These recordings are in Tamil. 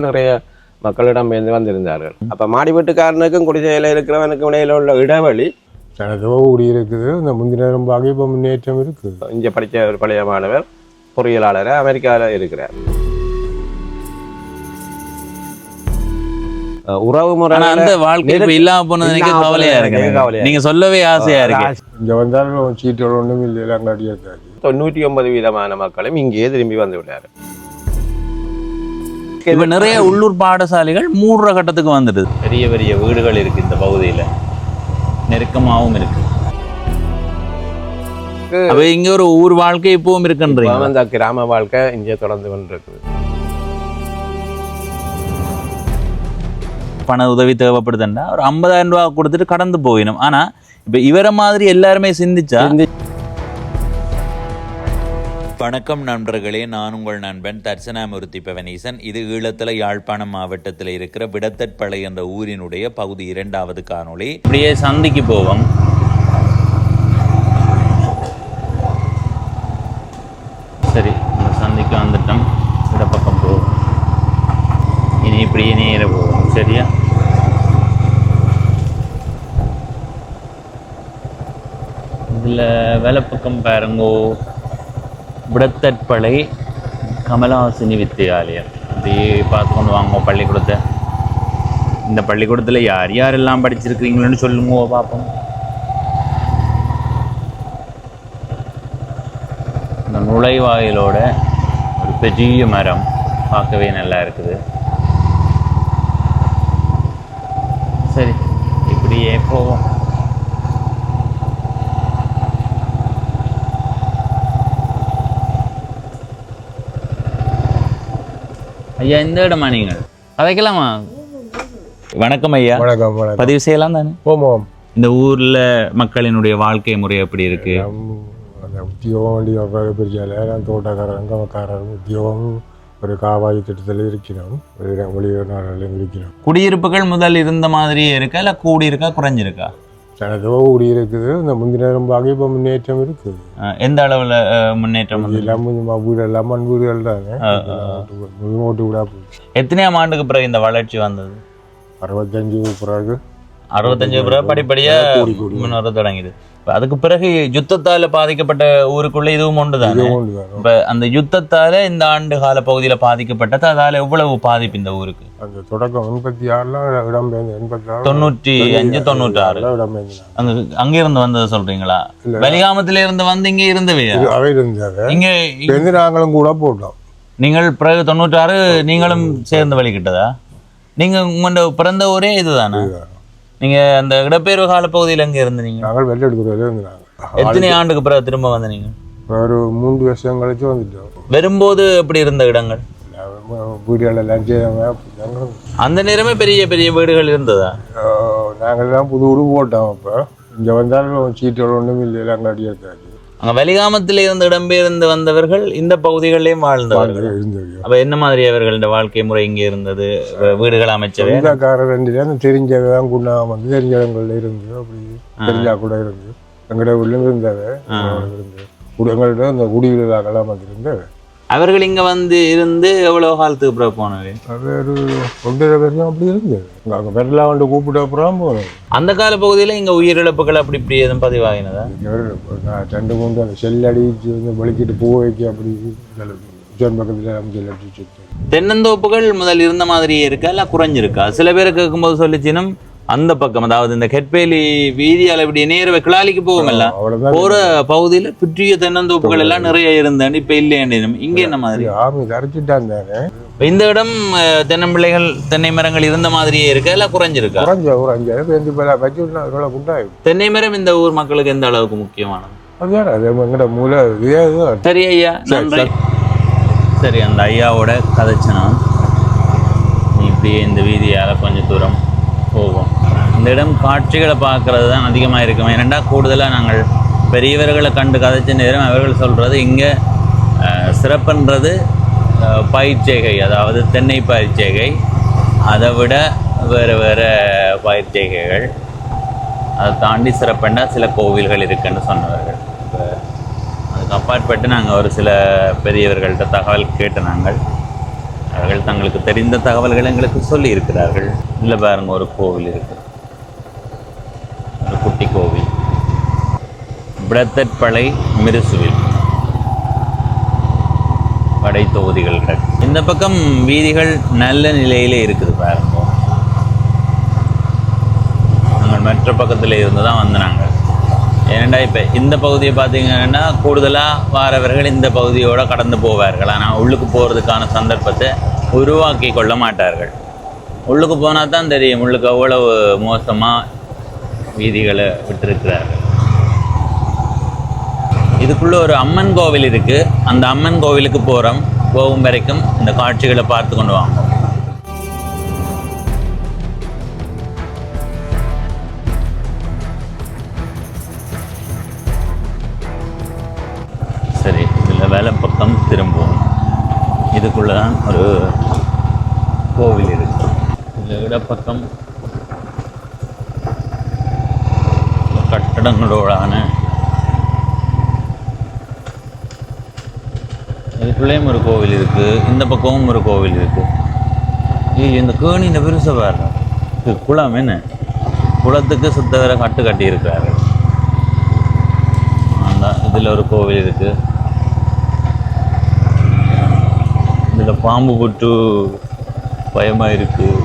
நிறைய மக்களிடம் வந்திருந்தார்கள். அப்போ மாடி வீட்டுக்காரனுக்கும் குடிசையில் இருக்கிறவனுக்கும் இடையில உள்ள இடைவெளி தனதோ கூடி இருக்குது. இந்த முந்தின ரொம்ப இப்போ முன்னேற்றம் இருக்குது. இங்கே படித்த ஒரு பழைய மாணவர் பொறியியலாளர் அமெரிக்காவில் இருக்கிறார். உறவு முறை அந்த வாழ்க்கை இல்லாம போனது கவலையா இருக்கு. நீங்க சொல்லவே ஆசையா இருக்கு. இங்க வந்தாலும் சீட்டோட ஒண்ணும் இல்லை. 99% மக்களும் இங்கேயே திரும்பி வந்து விட்டாரு. இப்ப நிறைய உள்ளூர் பாடசாலைகள் மூடுற கட்டத்துக்கு வந்துடுது. பெரிய பெரிய வீடுகள் இருக்கு இந்த பகுதியில, நெருக்கமாகவும் இருக்கு. அப்ப இங்க ஒரு ஊர் வாழ்க்கை இப்பவும் இருக்குன்றீங்க. அந்த கிராம வாழ்க்கை இங்கே தொடர்ந்து கொண்டிருக்குது. பண உதவி தேவைப்படுதுன்னா ஒரு 50,000 ரூபா கொடுத்துட்டு கடந்து போயிடும். ஆனா இப்ப இவரை மாதிரி எல்லாருமே சிந்திச்சா. வணக்கம் நண்பர்களே, நான் உங்கள் நண்பன் தர்சனாமூர்த்தி பவனீசன். இது ஈழத்துல யாழ்ப்பாணம் மாவட்டத்தில் இருக்கிற விடத்தட்பளை என்ற ஊரினுடைய பகுதி 2வது காணொளி. இப்படியே சந்திக்கு போவோம். சரி, இந்த சந்திக்கு வந்துட்டோம். இடப்பக்கம் போவோம். இனி இப்படியே நேர போவோம். சரியா? இதில் வேலைப்பக்கம் பாருங்கோ, விடத்தட்பளை கமலாசினி வித்தியாலயம். அப்படியே பார்த்து கொண்டு வாங்க பள்ளிக்கூடத்தை. இந்த பள்ளிக்கூடத்தில் யார் யாரெல்லாம் படிச்சிருக்கிறீங்களோன்னு சொல்லுங்க பார்ப்போம். இந்த நுழைவாயிலோட ஒரு பெரிய மரம் பார்க்கவே நல்லா இருக்குது. சரி, இப்படியே போவோம். ஐயா, இந்த இடமா நீங்கள் கதைக்கலாமா? வணக்கம் ஐயா. வணக்கம். பதிவு செய்யலாம் தானே? போவோம். இந்த ஊர்ல மக்களினுடைய வாழ்க்கை முறை எப்படி இருக்கு? உத்தியோகம் வண்டி பெரிய தோட்டக்காரங்க மக்கக்காரங்க உத்தியோகம் ஒரு காவாய் திட்டத்தில் இருக்கிறோம். வெளியூர் நாடுகளில் இருக்கிறோம். குடியிருப்புகள் முதல் இருந்த மாதிரியே இருக்கா, இல்லை கூடி இருக்கா, குறைஞ்சிருக்கா? தனதோ கூடி இருக்குது. இந்த முந்தின ரொம்ப இப்போ முன்னேற்றம் இருக்குது. எந்த அளவில் முன்னேற்றம்? எல்லாம் கொஞ்சம் வீடெல்லாம் மண் வீடுகள் தானே, ஓட்டு விடா போச்சு. எத்தனையாம் ஆண்டுக்கு பிறகு இந்த வளர்ச்சி வந்தது? 65 பிறகு. 65 பிறகு படிப்படியாக முன்னேற தொடங்கிது. அதுக்கு பிறகு யுத்தத்தால பாதிக்கப்பட்ட ஊருக்குள்ள இதுவும் ஒன்றுதான். இப்ப அந்த யுத்தத்தால இந்த ஆண்டு கால பகுதியில பாதிக்கப்பட்டது, அதால எவ்வளவு பாதிப்பு இந்த ஊருக்கு? அந்த தொடக்கம் 86 இடம்பெயர்ந்து 95 96 அங்க இருந்து வந்தது சொல்றீங்களா? வெளிகாமத்தில இருந்து வந்து இங்க இருந்தவே இங்க நாங்களும் கூட போட்டோம். நீங்கள் பிறகு 96 நீங்களும் சேர்ந்து வெளிக்கிட்டதா? நீங்க உங்களோட பிறந்த ஊரே இதுதானே? நீங்க அந்த இடப்பெயர்வு கால பகுதியில் எங்க இருந்தீங்க? நாங்கள் வெள்ளை எடுக்கிறதே இருந்தாங்க. எத்தனை ஆண்டுக்கு பிறகு திரும்ப வந்தீங்க? ஒரு 3 வருஷம் கழிச்சு வந்துட்டோம். வரும்போது எப்படி இருந்த இடங்கள்? வீடுகள் எல்லாம் அந்த நேரமே பெரிய பெரிய வீடுகள் இருந்ததா? நாங்கள் எல்லாம் புது வீடு போட்டோம். அப்போ இங்கே வந்தாலும் சீட்டோட ஒன்றும் இல்லை, எல்லாம் கட்டி எடுத்தாச்சு. அங்கே வெளிகாமத்தில் இருந்து இடம்பெயர்ந்து வந்தவர்கள் இந்த பகுதிகளிலேயும் வாழ்ந்தவர்கள். அப்போ என்ன மாதிரி அவர்கள் இந்த வாழ்க்கை முறை இங்கே இருந்தது? வீடுகள் அமைச்சவே சொந்தக்காரர் தெரிஞ்சதான் குண்டா வந்து தெரிஞ்ச இடங்கள்ல இருந்து அப்படி தெரிஞ்சா கூட இருந்து எங்கள்கிட்ட உள்ள இருந்தவை இருந்து எங்கள்கிட்ட அந்த குடிவீடுகளாகலாம் வந்து இருந்தவை. அவர்கள் இங்க வந்து இருந்து எவ்வளவு காலத்துக்கு பிறகு போனவே? அது ஒரு 1.5 வருஷம் அப்படி இருந்தது. அங்கே பெறலாம் வந்து கூப்பிட்டு அப்புறம் போனோம். அந்த கால பகுதியில இங்க உயிரிழப்புகள் அப்படி இப்படி எதுவும் பதிவாகினதா? 2-3 அந்த செல் அடிச்சு வந்து வலிக்கிட்டு பூ வைக்க அப்படி பக்கத்துல. தென்னந்தோப்புகள் முதல் இருந்த மாதிரியே இருக்கா, இல்ல குறைஞ்சிருக்கா? சில பேரை கேட்கும்போது சொல்லிச்சினும் அந்த பக்கம், அதாவது இந்த கெட்பேலி வீதியால இப்படி நேர கிளாலிக்கு போவோம்ல, போற பகுதியில பெரிய தென்னந்தோப்புகள் எல்லாம் நிறைய இருந்தேன். இப்ப இல்லையா? இங்க என்ன மாதிரி? இந்த இடம் தென்னம்பிள்ளைகள் தென்னை மரங்கள் இருந்த மாதிரியே இருக்கா, இல்ல குறைஞ்சிருக்கா? தென்னை மரம் இந்த ஊர் மக்களுக்கு எந்த அளவுக்கு முக்கியமானது? சரி ஐயா, நன்றி. சரி, அந்த ஐயாவோட கதைச்சனா இப்படியே இந்த வீதியால கொஞ்சம் தூரம் போவோம். இந்த இடம் காட்சிகளை பார்க்கறது தான் அதிகமாக இருக்கும். ஏனெண்டா கூடுதலாக நாங்கள் பெரியவர்களை கண்டு கதைச்ச நேரம் அவர்கள் சொல்கிறது இங்கே சிறப்புன்றது பயிர்ச்செய்கை, அதாவது தென்னை பயிர்ச்செய்கை. அதை விட வேறு வேறு பயிர்ச்செய்கைகள், அதை தாண்டி சிறப்புன்னா சில கோவில்கள் இருக்குன்னு சொன்னவர்கள். இப்போ அதுக்கு அப்பாற்பட்டு நாங்கள் ஒரு சில பெரியவர்கள்ட்ட தகவல் கேட்டு நாங்கள் அவர்கள் தங்களுக்கு தெரிந்த தகவல்களை எங்களுக்கு சொல்லி இருக்கிறார்கள். இல்லை பாருங்க, ஒரு கோவில் இருக்கு, ஒரு குட்டி கோவில், விடத்தற்பளை மிருசுவில் படை தொகுதிகள். இந்த பக்கம் வீதிகள் நல்ல நிலையிலே இருக்குது பாருங்க. நாங்கள் மற்ற பக்கத்தில் இருந்து தான் வந்து நாங்கள், ஏனெண்டா இப்போ இந்த பகுதியை பார்த்தீங்கன்னா கூடுதலாக வாரவர்கள் இந்த பகுதியோடு கடந்து போவார்கள். ஆனால் உள்ளுக்கு போகிறதுக்கான சந்தர்ப்பத்தை உருவாக்கி கொள்ள மாட்டார்கள். உள்ளுக்கு போனால் தான் தெரியும் உள்ளுக்கு அவ்வளவு மோசமாக வீதிகளை விட்டிருக்கிறார்கள். இதுக்குள்ளே ஒரு அம்மன் கோவில் இருக்குது. அந்த அம்மன் கோவிலுக்கு போகும் வரைக்கும் இந்த காட்சிகளை பார்த்து கொண்டு வாங்க. சரி, இதில் வேலை பக்கம் திரும்புவோம். இதுக்குள்ளே தான் ஒரு கோவில் இருக்கு. இதில் இடப்பக்கம் கட்டடங்களோடான, இதுக்குள்ளேயும் ஒரு கோவில் இருக்குது, இந்த பக்கமும் ஒரு கோவில் இருக்குது. இந்த கேணியில் பெருசை பாருங்க, இது குளம். என்ன குளத்துக்கு சுத்தவரை கட்டி இருக்கிறாரு. அந்த இதில் ஒரு கோவில் இருக்குது. இதில் பாம்பு போட்டு பயமாக இருக்குது.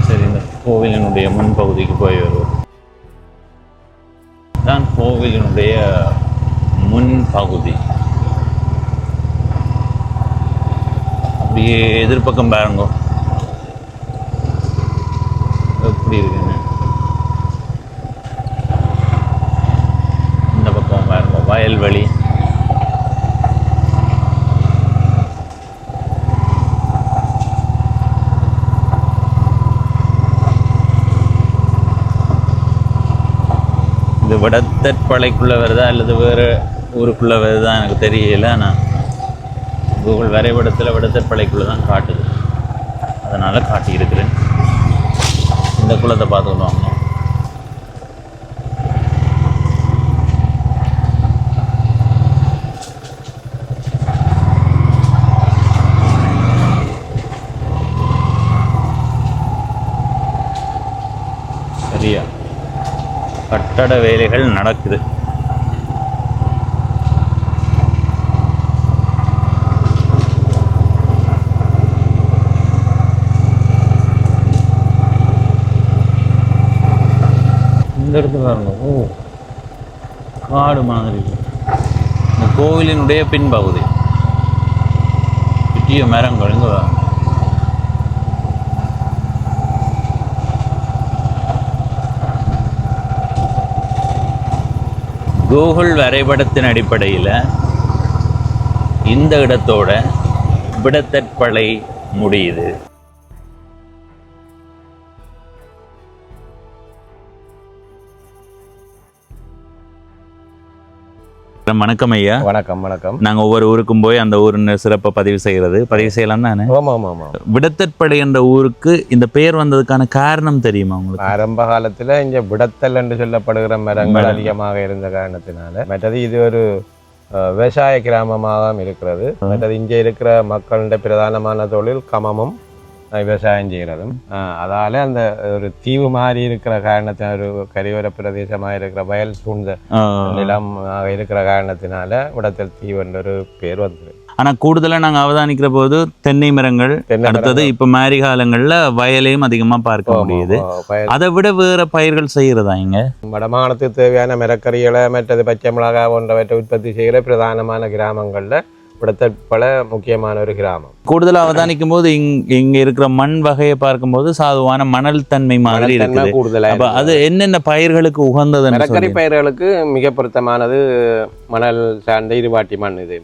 சரி, இந்த கோவிலினுடைய முன்பகுதிக்கு போய் வருவோம். தான் கோவிலினுடைய முன்பகுதி. அப்படியே எதிர்பக்கம் பாருங்க எப்படி இருக்குன்னு. இந்த பக்கம் பாருங்க வயல்வெளி. இது விடத்தற்பளைக்குள்ளே வருதா அல்லது வேறு ஊருக்குள்ளே வருதா எனக்கு தெரியல. ஆனால் கூகுள் வரைபடத்தில் விடத்தற்பளைக்குள்ளே தான் காட்டுது, அதனால் காட்டியிருக்கிறேன். இந்த குளத்தை பார்த்துக்கிட்டு வாங்க. சரியா, கட்டட வேலைகள் நடக்குது. இந்த இடத்துல பாருங்க, காடு மாதிரி. இந்த கோவிலினுடைய பின்பகுதி பெரிய மரங்கள். இங்கே கூகுள் வரைபடத்தின் அடிப்படையில் இந்த இடத்தோட விடத்தற்பளை முடியுது. வணக்கம் ஐயா. வணக்கம். வணக்கம். நாங்கள் ஒவ்வொரு ஊருக்கும் போய் அந்த ஊரின் சிறப்பை பதிவு செய்யலாம் தானே? விடத்தற்பளை என்ற ஊருக்கு இந்த பெயர் வந்ததுக்கான காரணம் தெரியுமா உங்களுக்கு? ஆரம்ப காலத்துல இங்க விடத்தல் என்று சொல்லப்படுகிற மரங்கள் அதிகமாக இருந்த காரணத்தினால, மற்றது இது ஒரு விவசாய கிராமமாக இருக்கிறது. மற்றது இங்கே இருக்கிற மக்களுடைய பிரதானமான தொழில் கமமும் விவசாயம் செய்கிறதும். அதால அந்த ஒரு தீவு மாதிரி இருக்கிற காரணத்தினால, ஒரு கரையோர பிரதேசமாக இருக்கிற வயல் சூழ்ந்த நிலம் இருக்கிற காரணத்தினால விடத்தல் தீவு என்ற ஒரு பேர் வந்தது. ஆனால் கூடுதலாக நாங்கள் அவதானிக்கிற போது தென்னை மரங்கள், அடுத்தது இப்போ மாரி காலங்களில் வயலையும் அதிகமாக பார்க்க முடியுது. அதை விட வேற பயிர்கள் செய்கிறதா இங்கே? வடமாகாணத்துக்கு தேவையான மரக்கறிகளை, மற்றது பச்சை மிளகாய் போன்றவற்றை உற்பத்தி செய்கிற பிரதானமான கிராமங்களில் விடத்தற்பளை முக்கியமான ஒரு கிராமம். கூடுதலாக அவதானிக்கும் போது இங்க இருக்கிற மண் வகையை பார்க்கும்போது சாதுவான மணல் தன்மை மாதிரி இருக்குது. கூடுதலாக அது என்னென்ன பயிர்களுக்கு உகந்தது? மரக்கறி பயிர்களுக்கு மிக பொருத்தமானது மணல் சார்ந்த இருவாட்டி மண். இது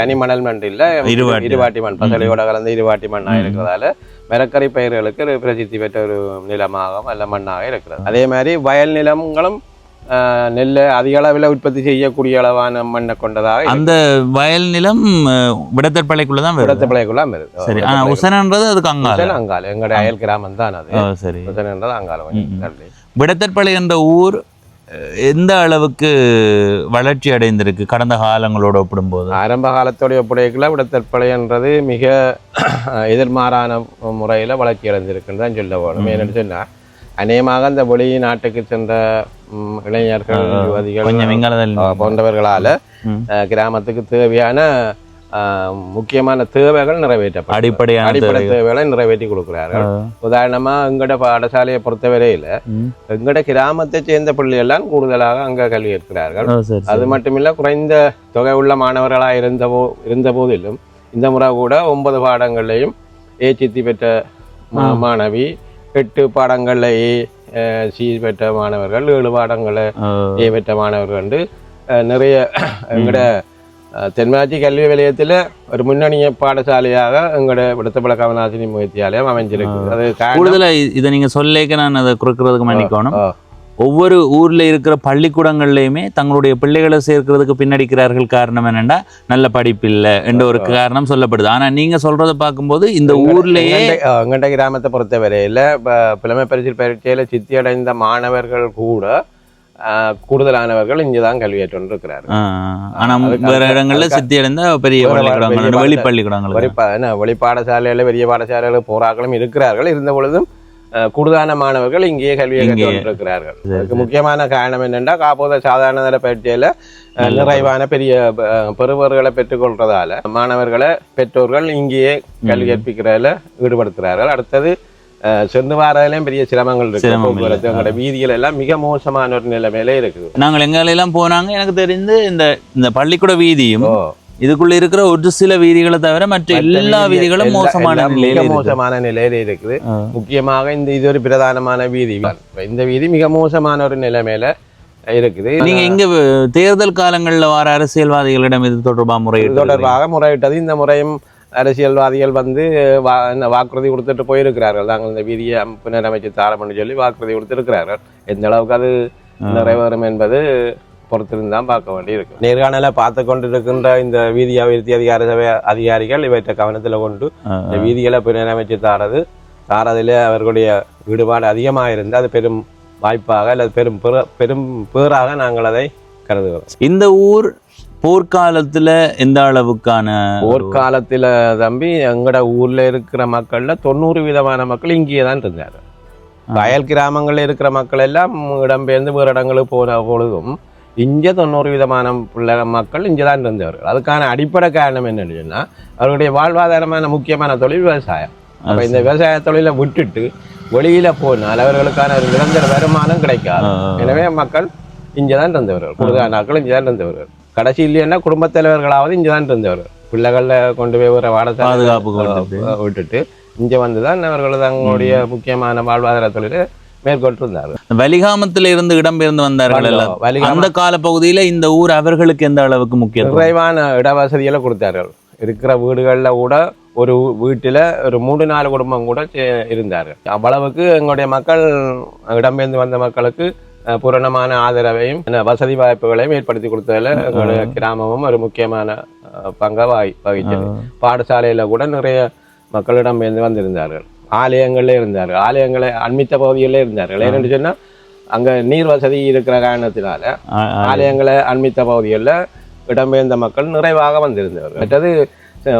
தனி மணல் மண் இல்ல, இருவாட்டி மண், பசலையோட கலந்த இருவாட்டி மண்ணாக இருக்கிறதால மரக்கறி பயிர்களுக்கு பிரசித்தி பெற்ற ஒரு நிலமாக அல்ல மண்ணாக இருக்கிறது. அதே மாதிரி வயல் நிலங்களும் நெல் அதிக அளவில் உற்பத்தி செய்யக்கூடிய அளவான மண்ணை கொண்டதாக. அந்த வயல் நிலம் விடத்தற்பளைக்குள்ள தான் விடத்தற்பளைக்குள்ள வருது. சரி, உசனன்றது அதுக்கு அங்கால எங்களுடைய அயல் கிராமம் தான் அது. சரி, உசனன்றது அங்கால. விடத்தற்பளை என்ற ஊர் எந்த அளவுக்கு வளர்ச்சி அடைந்திருக்கு கடந்த காலங்களோடு ஒப்பிடும்போது? ஆரம்ப காலத்தோடைய ஒப்படைக்குள்ள விடத்தற்பழையன்றது மிக எதிர்மாறான முறையில் வளர்ச்சி அடைந்திருக்குன்னு தான் சொல்ல வேணும். என்னென்னு சொன்னால் அநேகமாக அந்த வெளி நாட்டுக்கு சென்ற இளைஞர்கள் யுவதிகள் போன்றவர்களால் கிராமத்துக்கு தேவையான முக்கியமான தேவைகள் நிறைவேற்றப்படும். அடிப்படை தேவைகளை நிறைவேற்றி கொடுக்கிறார்கள். உதாரணமா எங்கட பாடசாலையை பொறுத்தவரையில எங்கட கிராமத்தை சேர்ந்த பிள்ளைகள்லாம் கூடுதலாக அங்க கல்வி இருக்கிறார்கள். அது மட்டுமில்ல குறைந்த தொகை உள்ள மாணவர்களாக இருந்த போதிலும் இந்த முறை கூட 9 பாடங்களையும் ஏச்சித்தி பெற்ற மாணவி, 8 பாடங்கள்ல சி பெற்ற மாணவர்கள், 7 பாடங்களை பெற்ற மாணவர்கள் வந்து நிறைய எங்கட தென்மராட்சி கல்வி நிலையத்தில் ஒரு முன்னணிய பாடசாலையாக எங்களோட விடத்தப்பட கமநாசினி முயற்சியாலயம் அமைஞ்சிருக்கு. அது கூடுதலாக இதை நீங்கள் சொல்லிக்க நான் அதை குறைக்கிறதுக்கு மன்னிக்கணும். ஒவ்வொரு ஊர்ல இருக்கிற பள்ளிக்கூடங்கள்லையுமே தங்களுடைய பிள்ளைகளை சேர்க்கிறதுக்கு பின்னடிக்கிறார்கள். காரணம் என்னன்னா நல்ல படிப்பு இல்லை என்ற ஒரு காரணம் சொல்லப்படுது. ஆனா நீங்க சொல்றதை பார்க்கும்போது இந்த ஊர்லயே எங்கண்ட கிராமத்தை பொறுத்தவரையில புலமை பரீட்சையில சித்தி அடைந்த மாணவர்கள் கூட கூடுதலானவர்கள் இங்கதான் கல்வியேற்று இருக்கிறார்கள். ஆனா வேற இடங்கள்ல சித்தி அடைந்த பெரிய பள்ளிக்கூடங்கள், வெளிப்பள்ளிக்கூடங்கள், வெளி பாடசாலையில பெரிய பாடசாலைகள் போராக்களும் இருக்கிறார்கள். இருந்த பொழுதும் கூடுதலான மாணவர்கள் இங்கேயே கல்வியை கற்றுக்கொண்டிருக்கிறார்கள். அதுக்கு முக்கியமான காரணம் என்னென்னா காப்போத சாதாரண தர பரீட்சையில நிறைவான பெரிய பெறுபவர்களை பெற்றுக்கொள்றதால மாணவர்களை பெற்றோர்கள் இங்கேயே கல்வி கற்பிக்கிறதுல ஈடுபடுத்துகிறார்கள். அடுத்தது சென்று வாரதிலையும் பெரிய சிரமங்கள் இருக்கு. போக்குவரத்து எங்களோட வீதிகள் எல்லாம் மிக மோசமான ஒரு நிலைமையில இருக்குது. நாங்கள் எங்கெல்லாம் போனாங்க எனக்கு தெரிந்து இந்த பள்ளிக்கூட வீதியும் இதுக்குள்ள இருக்கிற ஒரு சில வீதிகளை தவிர மற்ற எல்லா வீதிகளும் மோசமான நிலையில இருக்குது. முக்கியமாக இது ஒரு பிரதானமான வீதி. இந்த வீதி மிக மோசமான ஒரு நிலைமையில இருக்குது. நீங்க இங்க தேர்தல் காலங்கள்ல வர அரசியல்வாதிகளிடம் இது தொடர்பாக முறையிட்டது. இந்த முறையும் அரசியல்வாதிகள் வந்து வாக்குறுதி கொடுத்துட்டு போயிருக்கிறார்கள். நாங்கள் இந்த வீதியை புனரமைச்சு தாரம்னு சொல்லி வாக்குறுதி கொடுத்திருக்கிறார்கள். எந்த அளவுக்கு அது நிறைவேறும் என்பது பொறுத்திருந்தான் பார்க்க வேண்டி இருக்கு. நேர்காணல பார்த்து கொண்டிருக்கின்ற இந்த வீதி அபிவிருத்தி அதிகார சபை அதிகாரிகள் இவற்றை கவனத்தில் கொண்டு இந்த வீதிகளை புனரமைச்சு தாரதில் அவர்களுடைய ஈடுபாடு அதிகமாக இருந்து அது பெரும் வாய்ப்பாக அல்லது பெரும் பேராக நாங்கள் அதை கருதுகிறோம். இந்த ஊர் போர்க்காலத்துல எந்த அளவுக்கான? போர்க்காலத்துல தம்பி எங்கட ஊர்ல இருக்கிற மக்கள்ல 90% மக்கள் இங்கேயே தான் இருந்தாங்க. வயல் கிராமங்கள்ல இருக்கிற மக்கள் எல்லாம் இடம்பெயர்ந்து வேறு இடங்களுக்கு போன பொழுதும் இங்கே 90% மக்கள் இங்கே தான் இருந்தவர்கள். அதுக்கான அடிப்படை காரணம் என்னன்னு சொன்னா அவருடைய வாழ்வாதாரமான முக்கியமான தொழில் விவசாயம். அப்ப இந்த விவசாய தொழிலை விட்டுட்டு வெளியில போனால் அவர்களுக்கான ஒரு நிரந்தர வருமானம் கிடைக்காது. எனவே மக்கள் இங்கேதான் இருந்தவர்கள். கூடுதலான நாட்கள் இங்கேதான் இருந்தவர்கள். கடைசி இல்லைன்னா குடும்பத் தலைவர்களாவது இங்கேதான் இருந்தவர்கள். பிள்ளைகளை கொண்டு போய் ஒரு பாடசாலை விட்டுட்டு இங்கே வந்துதான் அவர்கள் தங்களுடைய முக்கியமான வாழ்வாதார தொழிலை மேற்கொண்டிருந்தார்கள். வலிகாமத்துல இருந்து இடம்பெயர்ந்து வந்தார்கள். அந்த கால பகுதியில இந்த ஊர் அவர்களுக்கு எந்த அளவுக்கு முக்கியம்? குறைவான இடவசதிகளை கொடுத்தார்கள். இருக்கிற வீடுகளில் கூட ஒரு வீட்டில் ஒரு 3-4 குடும்பம் கூட இருந்தார்கள். அவ்வளவுக்கு எங்களுடைய மக்கள் இடம்பெயர்ந்து வந்த மக்களுக்கு பூரணமான ஆதரவையும் வசதி வாய்ப்புகளையும் ஏற்படுத்தி கொடுத்ததில் எங்களுடைய கிராமமும் ஒரு முக்கியமான பங்கை வகித்தது. பாடசாலையில கூட நிறைய மக்களிடம் வந்திருந்தார்கள். ஆலயங்கள்ல இருந்தார்கள். ஆலயங்களை அண்மித்த பகுதிகளில் இருந்தார்கள். ஏன்னு சொன்னா அங்க நீர் வசதி இருக்கிற காரணத்தினால ஆலயங்களை அண்மித்த பகுதிகளில் இடம்பெயர்ந்த மக்கள் நிறைவாக வந்திருந்தவர்கள். மற்றது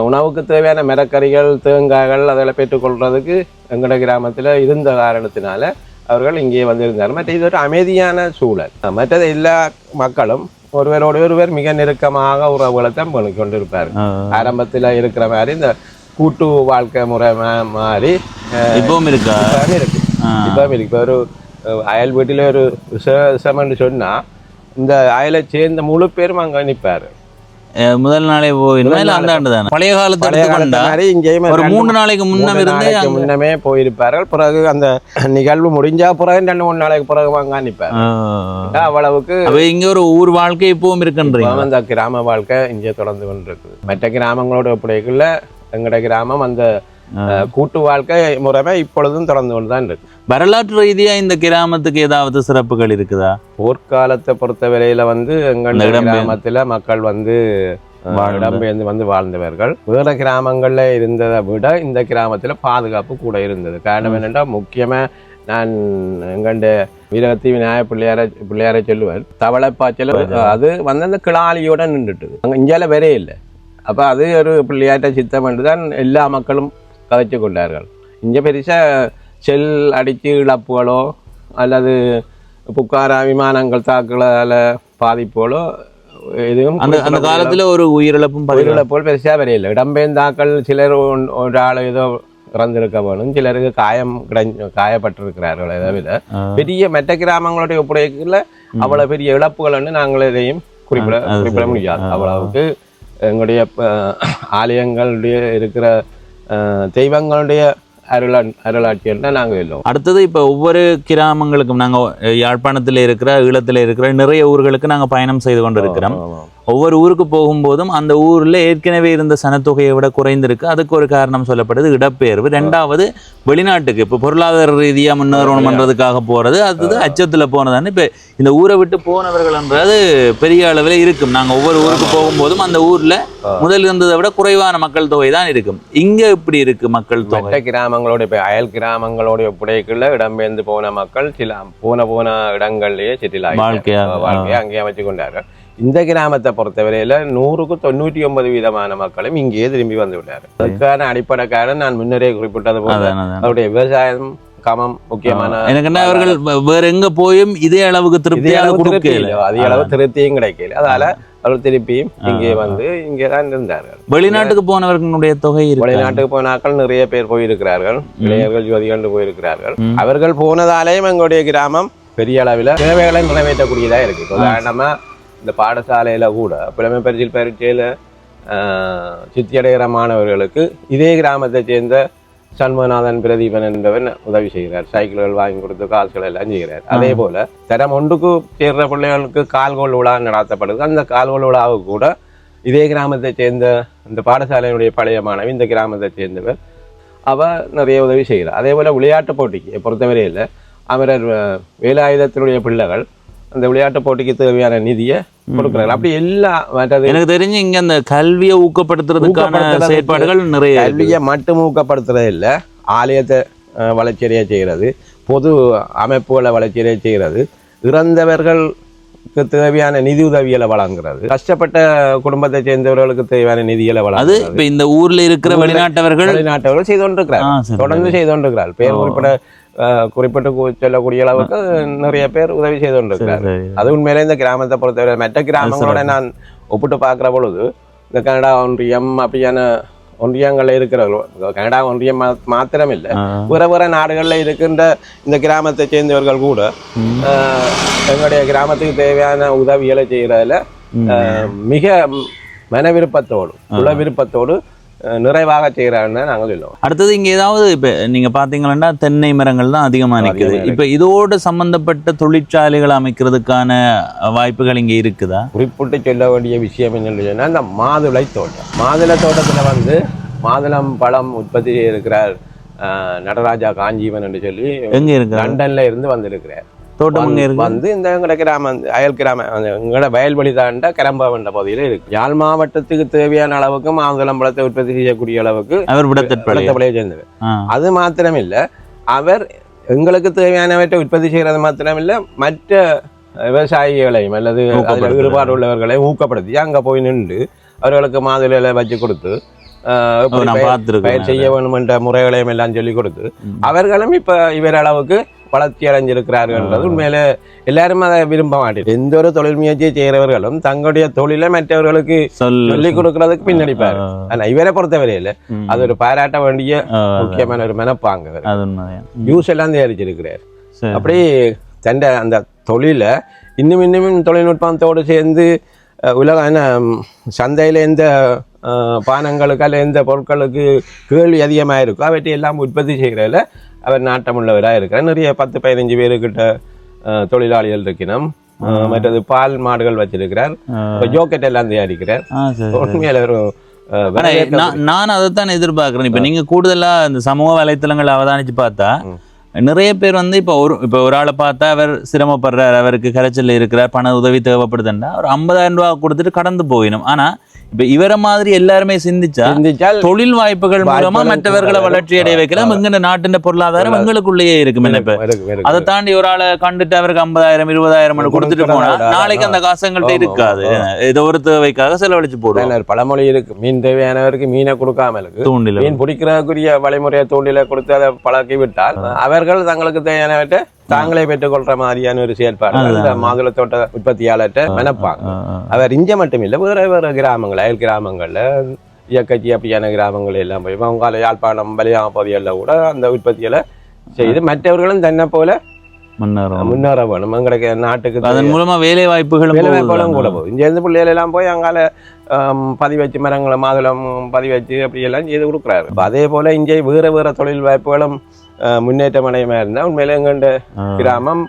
உணவுக்கு தேவையான மரக்கறிகள், தேங்காய்கள் அதெல்லாம் பெற்றுக்கொள்றதுக்கு எங்கட கிராமத்தில் இருந்த காரணத்தினால அவர்கள் இங்கே வந்திருந்தார். மற்ற இது ஒரு அமைதியான சூழல். மற்றது எல்லா மக்களும் ஒருவரோடு ஒருவர் மிக நெருக்கமாக உறவுகளை தான் பண்ணி கொண்டிருப்பார். ஆரம்பத்தில் இருக்கிற மாதிரி இந்த கூட்டு வாழ்க்கை முறை மாதிரி இப்பவும் இருக்கு. இப்பவும் இருக்கு. இப்போ ஒரு அயல் வீட்டில் ஒரு விசேஷம்னு சொன்னா இந்த அயலை சேர்ந்த முழு பேரும் அங்கே நிற்பாரு. முதல் நாளே பழைய காலத்துல ஒரு 3 நாளைக்கு முன்னமே போயிருப்பார்கள். பிறகு அந்த நிகழ்வு முடிஞ்சா பிறகு 2-3 நாளைக்கு பிறகு வாங்க நிற்பாரு. அவ்வளவுக்கு இங்க ஒரு ஊர் வாழ்க்கை இப்பவும் இருக்குன்றீங்க. அந்த கிராம வாழ்க்கை இங்கே தொடர்ந்து கொண்டிருக்கு. மற்ற கிராமங்களோட ஒப்படைக்குள்ள எங்கட கிராமம் அந்த கூட்டு வாழ்க்கை முறைமை இப்பொழுதும் தொடர்ந்து கொண்டுதான் இருக்கு. வரலாற்று ரீதியா இந்த கிராமத்துக்கு ஏதாவது சிறப்புகள் இருக்குதா? போர்க்காலத்தை பொறுத்தவரையில எங்க கிராமத்துல மக்கள் இடம்பெயர்ந்து வாழ்ந்தவர்கள். வேற கிராமங்கள்ல இருந்ததை விட இந்த கிராமத்துல பாதுகாப்பு கூட இருந்தது. காரணம் என்னென்னா முக்கியமா நான் எங்கண்ட வீரகத்தி விநாயகர் பிள்ளையாரை சொல்லுவார். தவளைப்பாய்ச்சல் அது வந்து அந்த கிளாலியோட நின்றுட்டு அங்கே இந்தியால வேறே இல்லை. அப்போ அது ஒரு பிள்ளையாட்ட சித்தம் என்று தான் எல்லா மக்களும் கதைச்சு கொண்டார்கள். இங்கே பெருசாக செல் அடித்து இழப்புகளோ அல்லது புக்காரா விமானங்கள் தாக்குதலால் பாதிப்புகளோ எதுவும் அந்த காலத்துல ஒரு உயிரிழப்பும் பெருசா வரையில்லை. இடம்பெயர்ந்தாக்கள் சிலர் ஒரு ஆள் ஏதோ இறந்திருக்க வேணும், சிலருக்கு காயப்பட்டிருக்கிறார்கள். ஏதாவது பெரிய மெட்ட கிராமங்களுடைய ஒப்படைக்குள்ள அவ்வளவு பெரிய இழப்புகள் நாங்கள் எதையும் குறிப்பிட முடியாது. அவ்வளவுக்கு எங்களுடைய ஆலயங்களுடைய இருக்கிற தெய்வங்களுடைய அருளாட்சியில் தான் நாங்கள் எல்லோரும். அடுத்தது இப்போ ஒவ்வொரு கிராமங்களுக்கும் நாங்கள் யாழ்ப்பாணத்தில் இருக்கிற ஈழத்தில் இருக்கிற நிறைய ஊர்களுக்கு நாங்கள் பயணம் செய்து கொண்டு இருக்கிறோம். ஒவ்வொரு ஊருக்கு போகும்போதும் அந்த ஊரில் ஏற்கனவே இருந்த சனத்தொகையை விட குறைந்திருக்கு. அதுக்கு ஒரு காரணம் சொல்லப்படுது இடப்பெயர்வு. ரெண்டாவது வெளிநாட்டுக்கு இப்போ பொருளாதார ரீதியாக முன்னேறணும் பண்ணுறதுக்காக போகிறது, அது அச்சத்தில் போனதானே. இப்போ இந்த ஊரை விட்டு போனவர்கள்ன்றது பெரிய அளவில் இருக்கும். நாங்கள் ஒவ்வொரு ஊருக்கு போகும்போதும் அந்த ஊரில் முதல் இருந்ததை விட குறைவான மக்கள் தொகை தான் இருக்கும். இங்கே எப்படி இருக்கு மக்கள் தொகை? கிராமங்களோட இப்போ அயல் கிராமங்களுடைய புடைக்குள்ள இடம்பெயர்ந்து போன மக்கள் சில போன இடங்கள்லயே செட்டில் வாழ்க்கையை அங்கேயே வச்சு கொண்டார்கள். இந்த கிராமத்தை பொறுத்தவரையில 100க்கு 99% மக்களும் இங்கேயே திரும்பி வந்து விட்டாரு. அதுக்கான அடிப்படை காரணம் நான் முன்னரே குறிப்பிட்டது போல அவருடைய விவசாயம் கமம் முக்கியமான. எனக்கு அவர்கள் வேற எங்க போயும் இதே அளவுக்கு திருப்தி அதே அளவு திருப்தியும் கிடைக்கல. அதால அவர்கள் திருப்பியும் இங்கே வந்து இங்கேதான் இருந்தார்கள். வெளிநாட்டுக்கு போனவர்களுடைய தொகை வெளிநாட்டுக்கு போனாக்கள் நிறைய பேர் போயிருக்கிறார்கள். இளைஞர்கள் ஜோதிகண்டு போயிருக்கிறார்கள். அவர்கள் போனதாலேயும் எங்களுடைய கிராமம் பெரிய அளவில் தேவைகளை நிறைவேற்றக்கூடியதா இருக்கு. உதாரணமா இந்த பாடசாலையில கூட புலமை பரீட்சையில சித்தியடைகிற மாணவர்களுக்கு இதே கிராமத்தை சேர்ந்த சண்முகநாதன் பிரதீபன் என்பவன் உதவி செய்கிறார். சைக்கிள்கள் வாங்கி கொடுத்து கால்கள் எல்லாம் செய்கிறார். அதே போல தரம் 1க்கு சேர்ற பிள்ளைகளுக்கு கால்கோள் விழா நடத்தப்படுது. அந்த கால்கோள் விழாவுக்கு கூட இதே கிராமத்தை சேர்ந்த இந்த பாடசாலையினுடைய பழைய மாணவி இந்த கிராமத்தை சேர்ந்தவர் அவ நிறைய உதவி செய்கிறார். அதே போல விளையாட்டு போட்டிக்கு பொறுத்தவரையில் அமரர் வேலாயுதத்தினுடைய பிள்ளைகள் அந்த விளையாட்டு போட்டிக்கு தேவையான நிதியை கொடுக்குறாங்க. அப்படி எல்லாம் எனக்கு தெரிஞ்சு இங்க அந்த கல்வியை ஊக்கப்படுத்துறதுக்கான செயற்பாடுகள் நிறைய. கல்வியை மட்டும் ஊக்கப்படுத்துறது இல்லை, ஆலயத்தை வளர்ச்சியடைய செய்கிறது, பொது அமைப்புகளை வளர்ச்சியடைய செய்கிறது, இறந்தவர்களுக்கு தேவையான நிதி உதவிகளை வழங்குறது, கஷ்டப்பட்ட குடும்பத்தை சேர்ந்தவர்களுக்கு தேவையான நிதிகளை வழங்குறது. இப்ப இந்த ஊர்ல இருக்கிற வெளிநாட்டவர்கள் செய்து கொண்டிருக்கிறார், தொடர்ந்து செய்து கொண்டிருக்கிறார். பேர் குறிப்பிட்டு சொல்லக்கூடிய அளவுக்கு நிறைய பேர் உதவி செய்து கொண்டிருக்கிறார். அது உண்மையிலே இந்த கிராமத்தை பொறுத்தவரை மற்ற கிராமங்களோட நான் ஒப்பிட்டு பார்க்கிற பொழுது இந்த கனடா ஒன்றியம் அப்படியான ஒன்றியங்கள்ல இருக்கிறவர்கள், கனடா ஒன்றியம் மாத்திரம் இல்லை, வேற நாடுகள்ல இருக்கின்ற இந்த கிராமத்தை சேர்ந்தவர்கள் கூட எங்களுடைய கிராமத்துக்கு தேவையான உதவிகளை செய்யறதுல மிக மன விருப்பத்தோடு குல விருப்பத்தோடு நிறைவாக செய்கிறான்னு நாங்கள் இல்லோம். அடுத்தது இங்கே ஏதாவது இப்போ நீங்கள் பார்த்தீங்கன்னா தென்னை மரங்கள் தான் அதிகமாக நிற்குது. இப்போ இதோடு சம்பந்தப்பட்ட தொழிற்சாலைகள் அமைக்கிறதுக்கான வாய்ப்புகள் இங்கே இருக்குதா? குறிப்பிட்டு சொல்ல வேண்டிய விஷயம் என்னன்னு சொன்னால் இந்த மாதுளை தோட்டம். மாதுளை தோட்டத்தில் வந்து மாதுளம் பழம் உற்பத்தி இருக்கிறார் நடராஜா காஞ்சிவன் என்று சொல்லி எங்கே இருக்கு? லண்டன்ல இருந்து வந்திருக்கிறார். தோட்டம் வந்து இந்த எங்களோட கிராமம் அயல் கிராமம் எங்களோட வயல்வெளி தாண்ட கிரம்பவண்ட பகுதியில் இருக்கு. யாழ் மாவட்டத்துக்கு தேவையான அளவுக்கு மாதுளம் பழத்தை உற்பத்தி செய்யக்கூடிய அளவுக்கு அவர் விடத்தட்பளையை சேர்ந்தவர். அது மாத்திரம் இல்ல, அவர் எங்களுக்கு தேவையானவற்றை உற்பத்தி செய்யறது மாத்திரம் இல்ல, மற்ற விவசாயிகளையும் அல்லது அதில் ஈடுபாடு உள்ளவர்களையும் ஊக்கப்படுத்தி அங்க போய் நின்று அவர்களுக்கு மாதுளையில வச்சு கொடுத்து பயிர் செய்ய வேணும் என்ற முறைகளையும் எல்லாம் சொல்லிக் கொடுத்து அவர்களும் இப்ப இவர் அளவுக்கு வளர்ச்சி அடைஞ்சிருக்கிறார்கள். உண்மையில எல்லாரும் அதை விரும்ப மாட்டேன். எந்த ஒரு தொழில் முயற்சியை செய்கிறவர்களும் தங்களுடைய தொழிலை மற்றவர்களுக்கு சொல்லிக் கொடுக்கறதுக்கு பின்னடிப்பார். ஆனா இவரை பொறுத்தவரையில அது ஒரு பாராட்ட வேண்டிய முக்கியமான ஒரு மனப்பாங்க. ஜூஸ் எல்லாம் தயாரிச்சிருக்கிறார். அப்படி தண்ட அந்த தொழிலை இன்னும் தொழில்நுட்பத்தோடு சேர்ந்து உலக சந்தையில எந்த பானங்களுக்கு அல்ல எந்த பொருட்களுக்கு கேள்வி அதிகமாக இருக்கும் அவற்றை எல்லாம் உற்பத்தி செய்கிறதுல அவர் நாட்டமுள்ளவராக இருக்கிறார். நிறைய 10-15 பேருக்கிட்ட தொழிலாளிகள் இருக்கணும். மற்றது பால் மாடுகள் வச்சிருக்கிறார், ஜோக்கெட் எல்லாம் தயாரிக்கிறார். உண்மையில நான் அதைத்தான் எதிர்பார்க்கிறேன். இப்ப நீங்க கூடுதலா இந்த சமூக வலைத்தளங்கள் அவதானிச்சு பார்த்தா நிறைய பேர் வந்து இப்போ ஒரு ஆளை பார்த்தா அவர் சிரமப்படுறார், அவருக்கு கரைச்சல் இருக்கிறார், பண உதவி தேவைப்படுதுன்னா ஒரு 50,000 ரூபா கொடுத்துட்டு கடந்து போயிடும். ஆனா இப்ப இவர மாதிரி எல்லாருமே சிந்திச்சால் தொழில் வாய்ப்புகள் மூலமா மற்றவர்களை வளர்ச்சி அடைய வைக்கலாம். எங்க நாட்டின் பொருளாதாரம் எங்களுக்குள்ளேயே இருக்கும். என்ன இப்ப அதை தாண்டி ஒரு ஆளை கண்டுட்டு அவருக்கு 50,000 20,000 கொடுத்துட்டு போனா நாளைக்கு அந்த காசுங்கள்ட்ட இருக்காது. ஏதோ ஒரு தேவைக்காக செலவழிச்சு போடுவோம். பழமொழி இருக்கு, மீன் தேவையானவருக்கு மீனை கொடுக்காம இருக்கு, தூண்டில மீன் பிடிக்கிறதுக்குரிய வழிமுறையை தூண்டில கொடுத்து அதை பழக்கி விட்டால் அவர்கள் தங்களுக்கு தேவையானவற்றை தாங்களே பெற்றுக் கொள்ற மாதிரியான ஒரு செயல்பாடு இந்த மாதுளை தோட்ட உற்பத்தியாளர்கிட்ட நினைப்பாங்க. அவர் இங்க மட்டும் இல்லை, வேற வேற கிராமங்கள், அயல் கிராமங்கள்ல இயக்கச்சி அப்படியான கிராமங்கள் எல்லாம் போய் அவங்க யாழ்ப்பாணம் பலியாம பகுதிகளில் கூட அந்த உற்பத்திகளை செய்து மற்றவர்களும் தன்னை போல முன்னேற வேணும். எங்களுக்கு நாட்டுக்கு அதன் மூலமா வேலை வாய்ப்புகளும் கூட போகும். இங்க இருந்து பிள்ளைகள் எல்லாம் போய் அங்கால பதிவு வச்சு மரங்களை மாதுளம் பதிவு வச்சு அப்படி எல்லாம் செய்து கொடுக்குறாரு. அதே போல இங்கே வேற வேற தொழில் வாய்ப்புகளும் முன்னேற்றம் அடையமா இருந்தா உண்மையில எங்கண்ட கிராமம்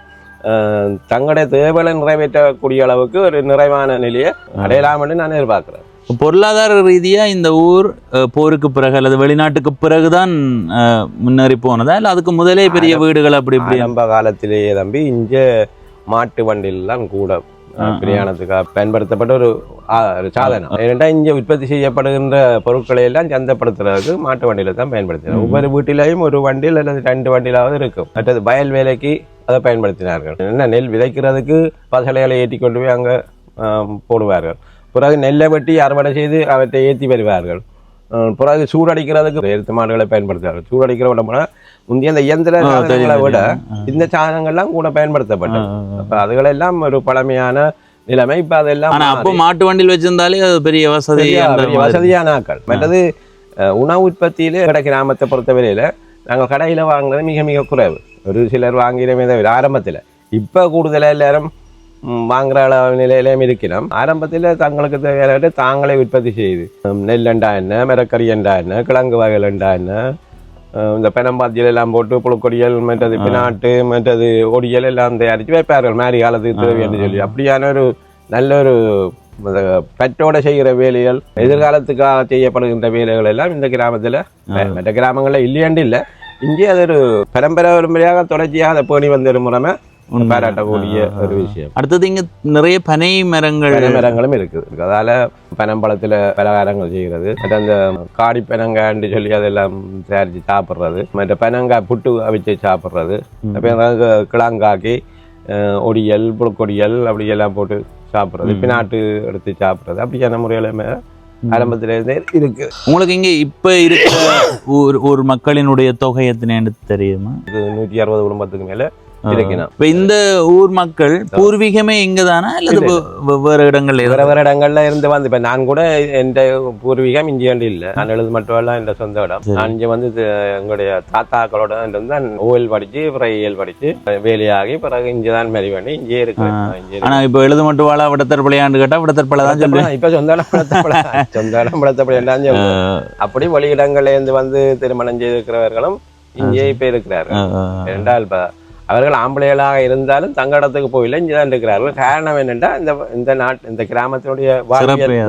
தங்களுடைய தேவைகளை நிறைவேற்றக்கூடிய அளவுக்கு ஒரு நிறைவான நிலையை அடையலாம் என்று நான் எதிர்பார்க்கிறேன். பொருளாதார ரீதியா இந்த ஊர் போருக்கு பிறகு அல்லது வெளிநாட்டுக்கு பிறகுதான் முன்னேறி போனதா இல்ல அதுக்கு முதலே பெரிய வீடுகள் அப்படி இப்படி? ஆரம்ப காலத்திலேயே தம்பி இங்க மாட்டு வண்டியிலாம் கூட பிரயாணத்துக்காக பயன்படுத்தப்பட்ட ஒரு சாதனம். ஏனென்றா இங்க உற்பத்தி செய்யப்படுகின்ற பொருட்களை எல்லாம் சந்தைப்படுத்துறதுக்கு மாட்டு வண்டியில தான் பயன்படுத்தினார். ஒவ்வொரு வீட்டிலையும் ஒரு வண்டியில் அல்லது 2 வண்டியிலாவது இருக்கும். மற்றது வயல் வேலைக்கு அதை பயன்படுத்தினார்கள். என்ன நெல் விதைக்கிறதுக்கு பசலைகளை ஏற்றி கொண்டு போய் அங்க போடுவார்கள். பிறகு நெல்லை வெட்டி அறுவடை செய்து அவற்றை ஏற்றி வருவார்கள். பிறகு சூடடிக்கிறதுக்கு எருத்து மாடுகளை பயன்படுத்துவார்கள். சூடடிக்கிற விட முந்தைய இந்த இயந்திர சாதனங்களை விட இந்த சாதனங்கள்லாம் கூட பயன்படுத்தப்பட்டது. அப்ப அதுகளெல்லாம் ஒரு பழமையான நிலைமை. இப்ப அதெல்லாம் அப்போ மாட்டு வண்டியில் வச்சிருந்தாலே அது பெரிய வசதியான ஆக்கள். மற்றது உணவு உற்பத்தியிலே கிராமத்தை பொறுத்தவரையில நாங்கள் கடையில வாங்குறது மிக மிக குறைவு. ஒரு சிலர் வாங்கிறமே தவிர ஆரம்பத்தில். இப்ப கூடுதலாக எல்லாரும் வாங்குற அளவு நிலையிலையும் இருக்கிறோம். ஆரம்பத்தில் தங்களுக்கு தேவையான தாங்களே உற்பத்தி செய்து நெல்லண்டா என்ன, மிரக்கறி என்றா என்ன, கிழங்கு வகைகள் என்றா என்ன, இந்த பெனம்பாத்தியல் எல்லாம் போட்டு புழுக்கொடியல் மற்றது பினாட்டு மற்றது ஒடியல் எல்லாம் தயாரித்து வைப்பார்கள் மாறி காலத்துக்கு தேவை என்று சொல்லி. அப்படியான ஒரு நல்ல ஒரு பெற்றோட செய்கிற வேலைகள், எதிர்காலத்துக்காக செய்யப்படுகின்ற வேலைகள் எல்லாம் இந்த கிராமத்தில் மற்ற கிராமங்களில் இல்லையாண்டு இல்லை, இங்கே அது ஒரு பரம்பரையாக தொடர்ச்சியாக அதை பேணி வந்த ஒரு முறைமை பாராட்டக்கூடிய ஒரு விஷயம். அடுத்தது இங்க நிறைய பனை மரங்களும் இருக்குது. அதால பனம்பழத்துல பலகாரங்கள் செய்கிறது, மற்ற அந்த காடி பெனங்கான்னு சொல்லி அதெல்லாம் தயாரிச்சு சாப்பிட்றது, மற்ற பெனங்காய் புட்டு அவிச்சு சாப்பிட்றது, கிழங்காக்கி ஒடியல் புழுக்கொடியல் அப்படி எல்லாம் போட்டு சாப்பிட்றது, பின்னாட்டு எடுத்து சாப்பிட்றது, அப்படியான முறையிலுமே ஆரம்பத்திலிருந்தே இருக்கு. உங்களுக்கு இங்க இப்ப இருக்கிற ஒரு மக்களினுடைய தொகை எத்தனை தெரியுமா? 160 குடும்பத்துக்கு மேல இருக்கணும். இப்ப இந்த ஊர் மக்கள் பூர்வீகமே இங்கதானா அல்லது வேற இடங்கள்ல இருந்து வந்து இப்ப நான் கூட என் பூர்வீகம் இங்கே இல்லை. நான் எழுது மட்டும் என் சொந்த இடம். நான் இங்க வந்து எங்களுடைய தாத்தாக்களோட தான் ஓயில் படிச்சு பிறகு இயல் படிச்சு வேலையாகி பிறகு இங்கதான் மாறி பண்ணி இங்கே இருக்கு. ஆனா இப்ப எழுது மட்டும் வாழ விடத்தற்பழையாண்டு கேட்டா விடத்தற்பழை தான் சொல்லுவேன். இப்ப சொந்த இடம் விடத்தற்பழை அப்படி வெளியிடங்கள்ல இருந்து வந்து திருமணம் செய்திருக்கிறவர்களும் இங்கே இப்ப இருக்கிறார்கள். என்றால் அவர்கள் ஆம்பளைகளாக இருந்தாலும் தங்க இடத்துக்கு போயில இங்கேதான் இருக்கிறார்கள். காரணம் என்னென்னா இந்த கிராமத்தினுடைய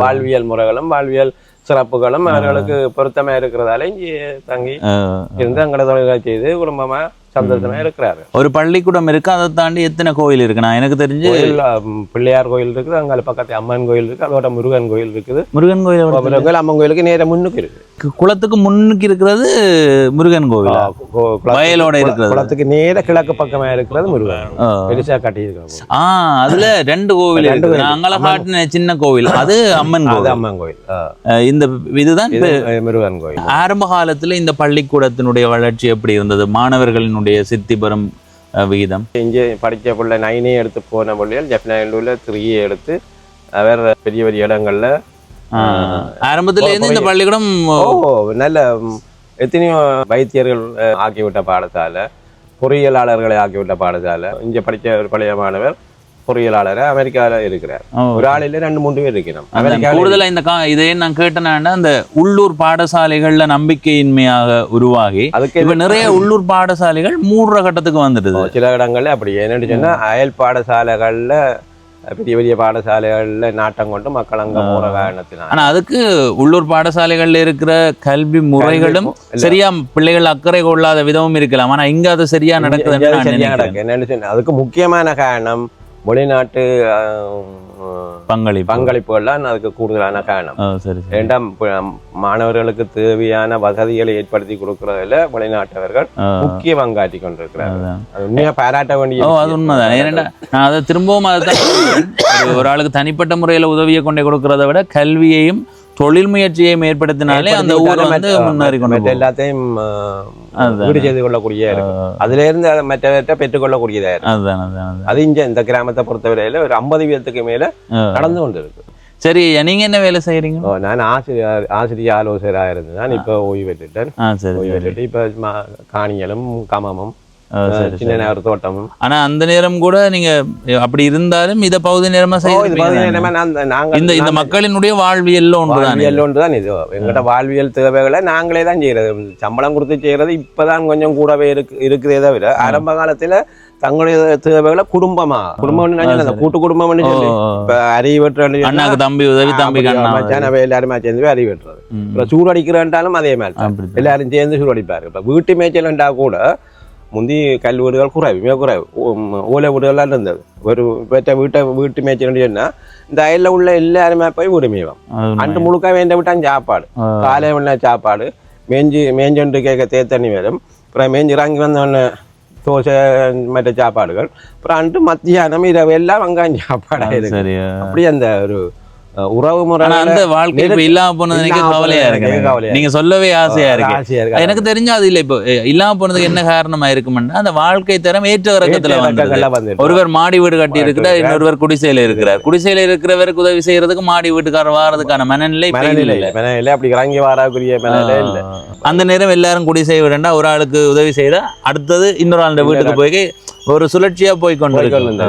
வாழ்வியல் முறைகளும் வாழ்வியல் சிறப்புகளும் அவர்களுக்கு பொருத்தமா இருக்கிறதால இங்கே தங்கி இருந்து அங்கட தொழில்களை செய்து குடும்பமா சந்தோஷமா இருக்கிறாரு. ஒரு பள்ளிக்கூடம் இருக்கு, அதை தாண்டி எத்தனை கோயில் இருக்கு? நான் எனக்கு தெரிஞ்சு பிள்ளையார் கோயில் இருக்குது, அங்கே பக்கத்து அம்மன் கோயில் இருக்கு, அதோட முருகன் கோயில் இருக்குது. முருகன் கோயில் அம்மன் கோயிலுக்கு நேர முன்னுக்கு இருக்கு. குளத்துக்கு முன்னுக்கு இருக்கிறது முருகன் கோவில், வயலோட இருக்கிறது. குளத்துக்கு நேர கிழக்கு பக்கமா இருக்கிறது முருகன், பெருசா கட்டி இருக்காங்க. அதுல 2 கோவில் இருக்கு. நாங்கள காட்டின சின்ன கோவில் அது அம்மன் கோவில். அம்மன் கோயில். இந்த இதுதான் முருகன் கோயில். ஆரம்ப காலத்துல இந்த பள்ளிக்கூடத்தினுடைய வளர்ச்சி எப்படி இருந்தது? மாணவர்களின் சித்தி பெறும் விகிதம்? இங்கே படித்த பிள்ளை 9 எடுத்து போன பிள்ளைகள் ஜப்னாண்டூர்ல 3 எடுத்து அவர் பெரிய பெரிய இடங்கள்ல ஆரம்பத்துல இருந்து இந்த பள்ளிக்கூடம் நல்ல எத்தனையோ வைத்தியர்கள் ஆக்கிவிட்ட பாடசாலை, பொறியியலாளர்களை ஆக்கிவிட்ட பாடசாலை. இங்க படித்த ஒரு பழைய மாணவர் பொறியியலாளர் அமெரிக்கால இருக்கிறார். ஒரு ஆளில 2-3 பேர் இருக்கணும். கூடுதலா இந்த இதே நான் கேட்டேன்னா அந்த உள்ளூர் பாடசாலைகள்ல நம்பிக்கையின்மையாக உருவாகி இப்ப நிறைய உள்ளூர் பாடசாலைகள் மூடுற கட்டத்துக்கு வந்துடுது. சில இடங்கள்ல அப்படி என்னன்னு சொன்னா அயல் பாடசாலைகள்ல பெரிய பெரிய பாடசாலைகள்ல நாட்டம் கொண்டு மக்கள் அங்க போற காரணத்தினால. ஆனா அதுக்கு உள்ளூர் பாடசாலைகள்ல இருக்கிற கல்வி முறைகளும் சரியா பிள்ளைகள் அக்கறை கொள்ளாத விதமும் இருக்கலாம். ஆனா இங்க அது சரியா நடக்குது. என்னன்னு சொன்னா அதுக்கு முக்கியமான காரணம் வெளிநாட்டு பங்களிப்புகள்லாம் அதுக்கு கூடுதலான காரணம். சரி. இரண்டாம் மாணவர்களுக்கு தேவையான வசதிகளை ஏற்படுத்தி கொடுக்கறதுல வெளிநாட்டவர்கள் முக்கிய பங்காற்றி கொண்டிருக்கிறார்கள். அது உண்மையா பாராட்ட வேண்டிய. அது உண்மைதான். ஏன்னா நான் அதை திரும்பவும் அதைத்தான் ஒரு ஆளுக்கு தனிப்பட்ட முறையில உதவியை கொண்டே கொடுக்கறத விட கல்வியையும் தொழில் முயற்சியையும் ஏற்படுத்தினாலே அந்த ஊர் வந்து முன்னேறி கொண்டு எல்லாத்தையும் வீடு செய்து கொள்ளக்கூடிய அதுல இருந்து மற்றவற்றை பெற்றுக்கொள்ளக்கூடியதா இருக்கு. அது இந்த கிராமத்தை பொறுத்தவரையில ஒரு 50% மேல நடந்து கொண்டு இருக்கு. சரி, நீங்க என்ன வேலை செய்யறீங்க? நான் ஆசிரியர் ஆலோசகராக இருந்தேன். இப்ப ஓய்வு பெற்றுட்டேன். ஓய்வு பெற்றுட்டு இப்ப காணியலும் கமமும் சின்ன நேர தோட்டமும். ஆனா அந்த நேரம் கூட நீங்க அப்படி இருந்தாலும் இத பகுதி நேரமா செய்யறீங்க. இந்த மக்களினுடைய வாழ்வியல் ஒன்றுதான் இது. எங்கள்கிட்ட வாழ்வியல் தேவைகளை நாங்களே தான் செய்யறது. சம்பளம் கொடுத்து செய்யறது இப்பதான் கொஞ்சம் கூடவே இருக்குதே தவிர ஆரம்ப காலத்துல தங்களுடைய தேவைகளை குடும்பம் கூட்டு குடும்பம் இப்ப அறிவு வெட்டுறது தம்பி உதவி தம்பி எல்லாருமே சேர்ந்து அறிவு வெட்டுறது. இப்ப சூடடிக்கிறேன்றாலும் அதே மாதிரி எல்லாரும் சேர்ந்து சூடடிப்பாரு. இப்ப வீட்டு மேய்ச்சல்ண்டா கூட முந்தி கல் வீடுகள் குறைவு, மிக குறைவு. ஓலை வீடுகள்லாம் இருந்தது. ஒரு வீட்டு மேய்ச்சல் சொன்னா இந்த அயல்ல உள்ள எல்லாருமே போய் வீடு மேய்வோம். அன்று முழுக்க வேண்ட விட்டான் சாப்பாடு, காலை உள்ள சாப்பாடு மேஞ்சொன்று கேட்க தேத்தண்ணி வரும். அப்புறம் மேஞ்சு இறங்கி வந்தோடனே தோசை மற்ற சாப்பாடுகள். அப்புறம் அன்று மத்தியானம் இரவு எல்லாம் வெங்காயம் சாப்பாடு. அப்படி அந்த ஒரு உறவு முறை அந்த வாழ்க்கை இப்ப இல்லாம போனது எனக்கு கவலையா இருக்கு. நீங்க சொல்லவே ஆசையா இருக்கு. எனக்கு தெரிஞ்ச அது இல்ல. இப்போ இல்லாம போனதுக்கு என்ன காரணமா இருக்கும்னா அந்த வாழ்க்கை தரம் ஏற்ற இறக்கத்துல வந்து ஒருவர் மாடி வீடு கட்டி இருக்கிறார், இன்னொருவர் குடிசையில இருக்கிறார். குடிசையில இருக்கிறவருக்கு உதவி செய்யறதுக்கு மாடி வீட்டுக்காரர் வாரதுக்கான மனநிலை அப்படி இறங்கி வாரக்கூடிய மனநிலை இல்ல. அந்த நேரம் எல்லாரும் குடிசை விடண்டா ஒரு ஆளுக்கு உதவி செய்தா அடுத்தது இன்னொரு ஆளுடைய வீட்டுக்கு போய் ஒரு சுழற்சியா போய் கொண்டு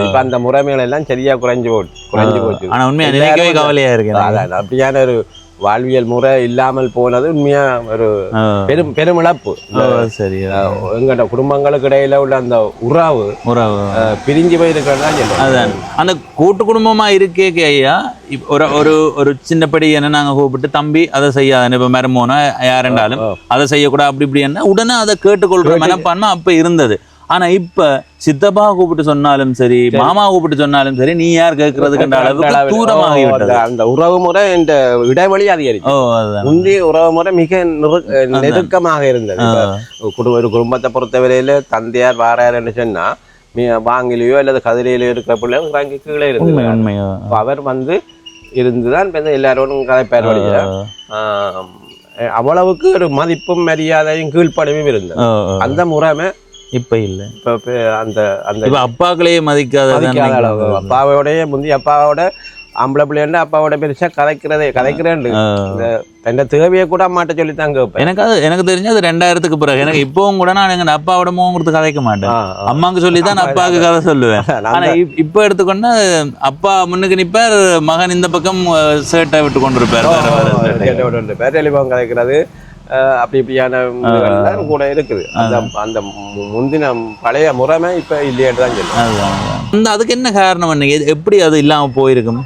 இப்ப அந்த முறைமைகள் எல்லாம் சரியா குறைஞ்சு போச்சு. ஆனா உண்மையா நினைக்கவே கவலையா இருக்கு. அப்படியான ஒரு வாழ்வியல் முறை இல்லாமல் போனது உண்மையா ஒரு பெரும் இழப்பு. சரி, எங்கட குடும்பங்களுக்கு இடையில உள்ள அந்த உறவு பிரிஞ்சு போயிருக்கிறதா. அதான் அந்த கூட்டு குடும்பமா இருக்கே ஐயா. ஒரு சின்னப்படி என்ன நாங்க கூப்பிட்டு தம்பி அதை செய்யாத இப்ப மரமோனா யாருண்டாலும் அதை செய்யக்கூடாது அப்படி இப்படி என்ன உடனே அதை கேட்டுக்கொள்ற மனப்பான்மை அப்ப இருந்தது. ஆனா இப்ப சித்தப்பா கூப்பிட்டு சொன்னாலும் சரி, மாமா கூப்பிட்டு சொன்னாலும் சரி, நீ யார் கேட்கறதுக்கு அளவுக்கு தூரமாகிவிட்டது. அந்த உறவு முறை இந்த இடைவெளி அதிகரிச்சு. முந்தைய உறவு முறை மிக நெருக்கமாக இருந்தது. ஒரு குடும்பத்தை பொறுத்தவரையில தந்தையார் வாராருன்னு சொன்னா வாங்கிலேயோ அல்லது கதிரையிலோ இருக்கிற பிள்ளைங்க வாங்கி கீழே இருந்து அவர் வந்து இருந்துதான் எல்லாரோடும் கதைப்பேர் வழியா அவ்வளவுக்கு ஒரு மதிப்பும் மரியாதையும் கீழ்ப்படிவும் இருந்தது. அந்த முறைமை இப்ப இல்ல. இப்ப அந்த அப்பாக்களையே மதிக்காத அளவு அப்பாவோடைய முந்தைய அப்பாவோட ஆம்பளை பிள்ளைண்ட அப்பாவோட பெருசா கதைக்கிறேன் தன்னை தேவையை கூட அம்மாட்ட சொல்லித்தான் கேட்பேன். எனக்கு தெரிஞ்சு அது 2000க்கு பிறகு. எனக்கு இப்பவும் கூட நான் எங்க அப்பாவோட முகம் கொடுத்து கதைக்க மாட்டேன். அம்மாவுக்கு சொல்லிதான் அப்பாவுக்கு கதை சொல்லுவேன். ஆனா இப்ப எடுத்துக்கொண்டா அப்பா முன்னுக்கு நிப்பார், மகன் இந்த பக்கம் சேட்டை விட்டு கொண்டிருப்பார், டெலிஃபோன் கதைக்கிறது அப்படி இப்படியான கூட இருக்குது. அந்த முந்தின பழைய முறைமை இப்ப இல்லையேன்னு தான் சொல்லுவேன். அதுக்கு என்ன காரணம்? எப்படி அது இல்லாம போயிருக்கும்?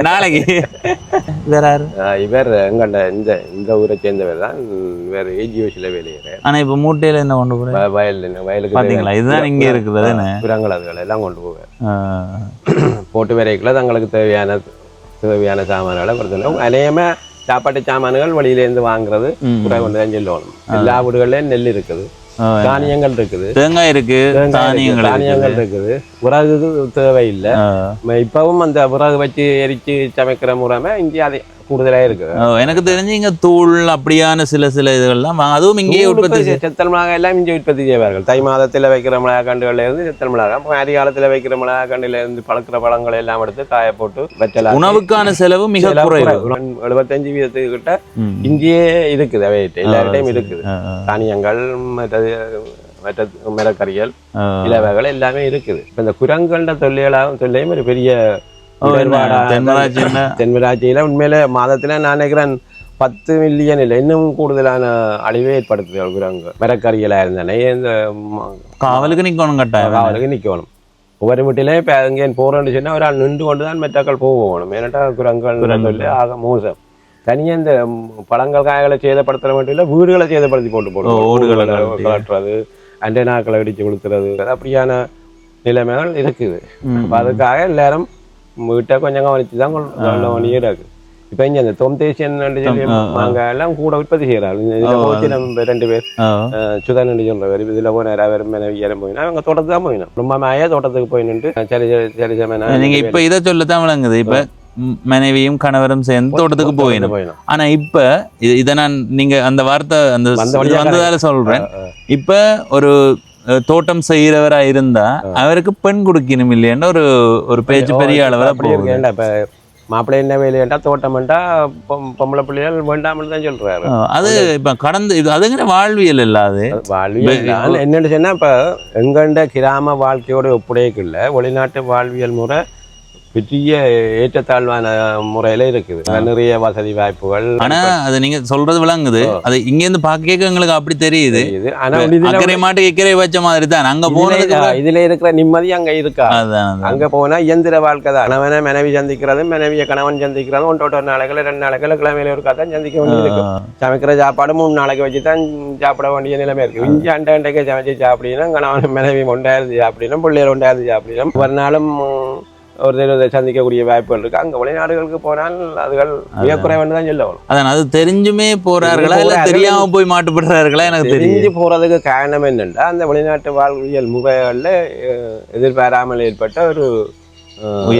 நாளைக்கு இவர் எங்கண்ட இந்த ஊரை சேர்ந்தவர் தான். இவர் ஏஜிஓசில வேலையிறார். ஆனா இப்ப மூட்டையில என்ன கொண்டு போற வயலுக்கு பாத்தீங்களா? இதுதான் இங்க இருக்குது பிறங்கள் அதுகளை எல்லாம் கொண்டு போவார். போட்டு வரைக்குள்ள தங்களுக்கு தேவையான சாமான்களை கொடுத்துருவோம். அநேகமா சாப்பாட்டு சாமான்கள் வழியிலேருந்து வாங்குறது குறை கொண்டுதான் சொல்லணும். எல்லா வீடுகள்லயும் நெல் இருக்குது, தானியங்கள் இருக்குது, தேங்காய் இருக்கு, தானியங்கள் இருக்குது. விறகு தேவையில்லை. இப்பவும் அந்த விறகு வச்சு எரிச்சு சமைக்கிற முறைமை இங்கே அதே கூடுதலாக இருக்குது. எனக்கு தெரிஞ்சு இங்க தூள் அப்படியான சில இதுகள்லாம் அதுவும் இங்கேயே உற்பத்தி. செத்தல் மிளகாய் எல்லாம் இங்கே உற்பத்தி செய்வார்கள். தை மாதத்தில் வைக்கிற மிளகா கண்டுகள்ல இருந்து செத்தல் மிளகாய், அரி காலத்தில் வைக்கிற மிளகா கண்டுல இருந்து பழக்கிற பழங்களை எல்லாம் எடுத்து காய போட்டு வச்சலாம். உணவுக்கான செலவு மிக குறைவு. 75% கிட்ட இங்கேயே இருக்குது. அவையிட்ட எல்லார்டையும் இருக்குது. தானியங்கள் மற்ற மிளகறிகள் இலவகைகள் எல்லாமே இருக்குது. இப்ப இந்த குரங்கள்ட தொல்லையும் ஒரு பெரிய தென்மராட்சியில உண்மையில மாதத்துல நான் நினைக்கிறேன் 10 மில்லியன் இல்லை இன்னும் கூடுதலான அழிவை ஏற்படுத்துகிறார்கள் குரங்கு. மரக்கறிகளா இருந்தனே இந்த காவலுக்கு நிக்கணும், கட்டாயம் காவலுக்கு நிக்கணும். ஒவ்வொரு வீட்டிலையும் இப்போ எங்கே போறேன்னு சொன்னா ஒரு ஆள் நின்று கொண்டு தான் மற்றாக்கள் போகணும். ஏன்னாட்டா குரங்குகள் சொல்லி ஆக மோசம். தனியாக இந்த பழங்கள் காய்களை சேதப்படுத்த வேண்டிய வீடுகளை சேதப்படுத்தி போட்டு ஓடுகளை கலட்டுறது, அண்டனாக்களை இடிச்சு கொடுத்துறது, அப்படியான நிலைமைகள் இருக்குது. அப்ப அதுக்காக எல்லாரும் வீட்டை கொஞ்சம் கவனிச்சு தான் கொள்ள வேண்டிய இருக்கு. இப்ப இங்க இந்த தொம்தேசியன் சொல்லி நாங்க எல்லாம் கூட உற்பத்தி செய்யறாங்க. இதுல போச்சு நம்ம 2 பேர் சுதன் சொல்றவர் இதுல போனார். அவர் மனைவியாரம் போயினா அவங்க தோட்டத்துக்கு தான் போயினோம். ரொம்ப மாயா தோட்டத்துக்கு போயிட்டு சரி நீங்க இப்ப இதை சொல்லத்தான் விளங்குது. இப்ப மனைவியும் கணவரும் சேர்ந்து தோட்டத்துக்கு போயிடும். ஆனா இப்ப இதை நான் நீங்க அந்த வார்த்தை அந்த வந்ததால சொல்றேன். இப்ப ஒரு தோட்டம் செய்யறவரா இருந்தா அவருக்கு பெண் கொடுக்கணும் இல்லையான்னு ஒரு பேச்சு பெரிய அளவுல போகுது. இப்ப மாப்பிள்ளை என்ன வேலையா தோட்டம்ட்டா பொம்பளை பிள்ளைகள் வேண்டாமல் தான் சொல்றாரு. அது இப்ப கடந்து அதுங்கிற வாழ்வியல் இல்லாது வாழ்வியல் என்னன்னு சொன்னா இப்ப எங்கண்ட கிராம வாழ்க்கையோட ஒப்புடையக்குள்ள வெளிநாட்டு வாழ்வியல் முறை பெரிய ஏற்றத்தாழ்வான முறையில இருக்குது. நிறைய வசதி வாய்ப்புகள். ஆனா அது நீங்க சொல்றது விளங்குது. அது இங்க இருந்து பாக்க எங்களுக்கு அப்படி தெரியுது. ஆனா அக்கறை மாட்டு இக்கறை வச்ச மாதிரி தான் அங்க போனதுக்கு இதுல இருக்கிற நிம்மதி அங்க இருக்கா. அங்க போனா இயந்திர வாழ்க்கை தான். கணவனை மனைவி சந்திக்கிறதும் மனைவிய கணவன் சந்திக்கிறதும் 1 நாளைக்குள்ள 2 நாளைக்குள்ள கிழமையில இருக்கா தான் சந்திக்க வேண்டியது இருக்கு. சமைக்கிற சாப்பாடு 3 நாளைக்கு வச்சுதான் சாப்பிட வேண்டிய நிலைமை இருக்கு. இஞ்சி அண்டைக்கே சமைச்சு சாப்பிடணும். கணவன் மனைவி ஒண்டாயிருந்துச்சு அப்படின்னா பிள்ளைகள் ஒண்டாயிருந்துச்சு அப்படின்னா ஒரு நாளும் ஒரு சந்திக்கக்கூடிய வாய்ப்புகள் இருக்கு. அங்க வெளிநாடுகளுக்கு போனால் அதுகள் மிக குறைவானு தான் சொல்ல வரும். அதான் அது தெரிஞ்சுமே போறார்களா இல்ல தெரியாம போய் மாட்டுப்படுறார்களா? எனக்கு தெரிஞ்சு போறதுக்கு காரணம் என்னன்னா அந்த வெளிநாட்டு வாழ்வியல் முறைகள்ல எதிர்பாராமல் ஏற்பட்ட ஒரு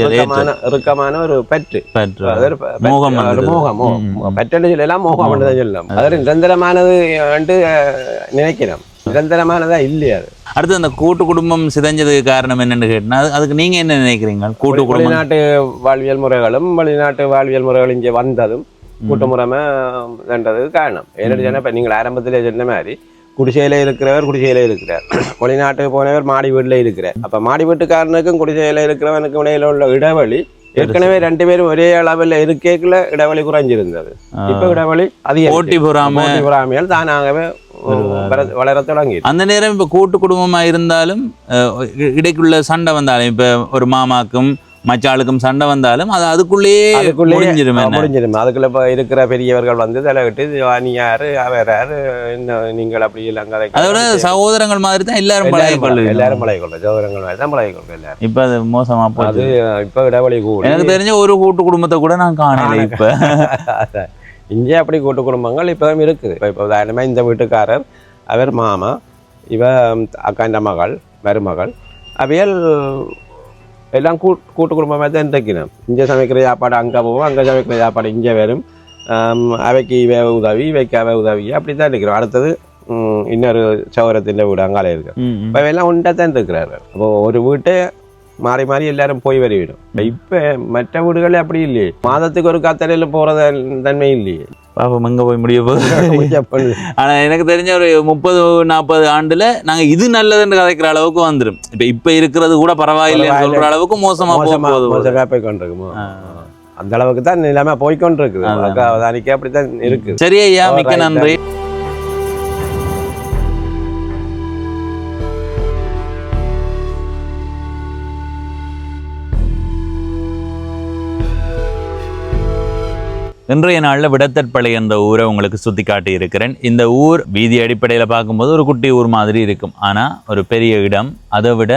இறுக்கமான ஒரு பற்று மோகம் பற்று சொல்லலாம். மோகம் தான் சொல்லலாம். அது நிரந்தரமானது என்று நினைக்கிறோம். நிரந்தரமானதா இல்லையா? அடுத்து அந்த கூட்டு குடும்பம் சிதைஞ்சதுக்கு காரணம் என்னன்னு கேட்டா அதுக்கு நீங்க என்ன நினைக்கிறீங்க? கூட்டு குடும்பம் வெளிநாட்டு வாழ்வியல் முறைகளும் வெளிநாட்டு வாழ்வியல் முறைகள் இங்கே வந்ததும் கூட்டு முறைமைன்றதுக்கு காரணம். என்னன்னு சொன்னா இப்ப நீங்கள் ஆரம்பத்திலே சொன்ன மாதிரி குடிசையில இருக்கிறவர் குடிசையில இருக்கிறார், வெளிநாட்டுக்கு போனவர் மாடி வீட்டுல இருக்கிறார். அப்ப மாடி வீட்டுக்காரனுக்கும் குடிசையில இருக்கிறவனுக்கும் இடையில உள்ள இடைவெளி ஏற்கனவே 2 பேரும் ஒரே அளவில் இருக்கைக்குள்ள இடைவெளி குறைஞ்சிருந்தது. இப்ப இடைவெளி அதிகம் போட்டி பொறாமையால் தானாகவே வளர தொடங்கி. அந்த நேரம் இப்ப கூட்டு குடும்பமா இருந்தாலும் இடைக்குள்ள சண்டை வந்தாலும் இப்ப ஒரு மாமாக்கும் மச்சாளுக்கும் சண்டை வந்தாலும் அது அதுக்குள்ளேயே முடிஞ்சிரும். அதுக்குள்ள இப்ப இருக்கிற பெரியவர்கள் வந்து தலைவிட்டு நீ யாரு அவர் யாரு என்ன நீங்கள் அப்படி இல்லைங்க. அதோட சகோதரங்கள் மாதிரி தான் எல்லாரும் பழகிக்கொள்ள சகோதரங்கள் மாதிரி தான் பழகிக்கொள்ள எல்லாரும். இப்ப அது மோசமா போகுது. இப்ப இடைவெளி கூட எனக்கு தெரிஞ்ச ஒரு கூட்டு குடும்பத்தை கூட நான் காணல. இப்ப இங்கே அப்படி கூட்டு குடும்பங்கள் இப்பதான் இருக்குது. இப்ப உதாரணமா இந்த வீட்டுக்காரர் அவர் மாமா, இவ அக்காண்ட மகள் மருமகள் அவையல் எல்லாம் கூட்டு குடும்பமாக தான் தைக்கணும். இங்கே சமைக்கிற சாப்பாடு அங்கே போவோம், அங்கே சமைக்கிற சாப்பாடு இங்கே வரும். அவைக்கு இவை உதவி இவைக்கு அவை உதவி அப்படி தான் இருக்கிறோம். அடுத்தது இன்னொரு சௌரத்தின் வீடு அங்காலே இருக்கு. இப்போ எல்லாம் உண்டா தான் இருக்கிறாரு. அப்போ ஒரு வீட்டை மாறி மாறி எல்லாரும் போய் வருவிடும். இப்ப மற்ற வீடுகளே அப்படி இல்லையே. மாதத்துக்கு ஒரு கத்தரையில போறது தன்மை இல்லையே. பாப்போம் எங்க போய் முடிய போகுது. ஆனா எனக்கு தெரிஞ்ச ஒரு 30-40 ஆண்டுல நாங்க இது நல்லதுன்னு கதைக்கிற அளவுக்கு வந்துடும். இப்ப இருக்கிறது கூட பரவாயில்லைன்னு சொல்ற அளவுக்கு மோசமா போய் கொண்டிருக்குமோ அந்த அளவுக்கு தான் நிலைமை போய்கொண்டிருக்குது. அவதானிக்க அப்படித்தான் இருக்கு. சரி ஐயா, மிக்க நன்றி. இன்றைய நாளில் விடத்தற்பளை என்ற ஊரை உங்களுக்கு சுற்றி காட்டி இருக்கிறேன். இந்த ஊர் வீதி அடிப்படையில் பார்க்கும்போது ஒரு குட்டி ஊர் மாதிரி இருக்கும். ஆனால் ஒரு பெரிய இடம். அதை விட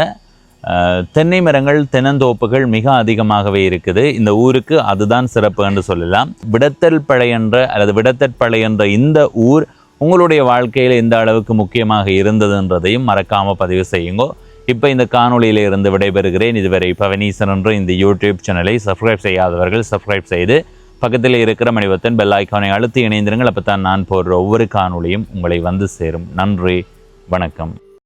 தென்னை மரங்கள் தென்னந்தோப்புகள் மிக அதிகமாகவே இருக்குது. இந்த ஊருக்கு அதுதான் சிறப்பு என்று சொல்லலாம். விடத்தற்பளை என்ற அல்லது விடத்தற்பளை என்ற இந்த ஊர் உங்களுடைய வாழ்க்கையில் எந்த அளவுக்கு முக்கியமாக இருந்ததுன்றதையும் மறக்காமல் பதிவு செய்யுங்க. இப்போ இந்த காணொலியில் இருந்து விடைபெறுகிறேன். இதுவரை பவனீசன் என்ற இந்த யூடியூப் சேனலை சப்ஸ்கிரைப் செய்யாதவர்கள் சப்ஸ்கிரைப் செய்து பக்கத்தில் இருக்கிற மணிவத்தன் பெல் ஐக்கானை அழுத்தி இணைந்திருங்கள். அப்போ தான் நான் போடுற ஒவ்வொரு காணொலியும் உங்களை வந்து சேரும். நன்றி, வணக்கம்.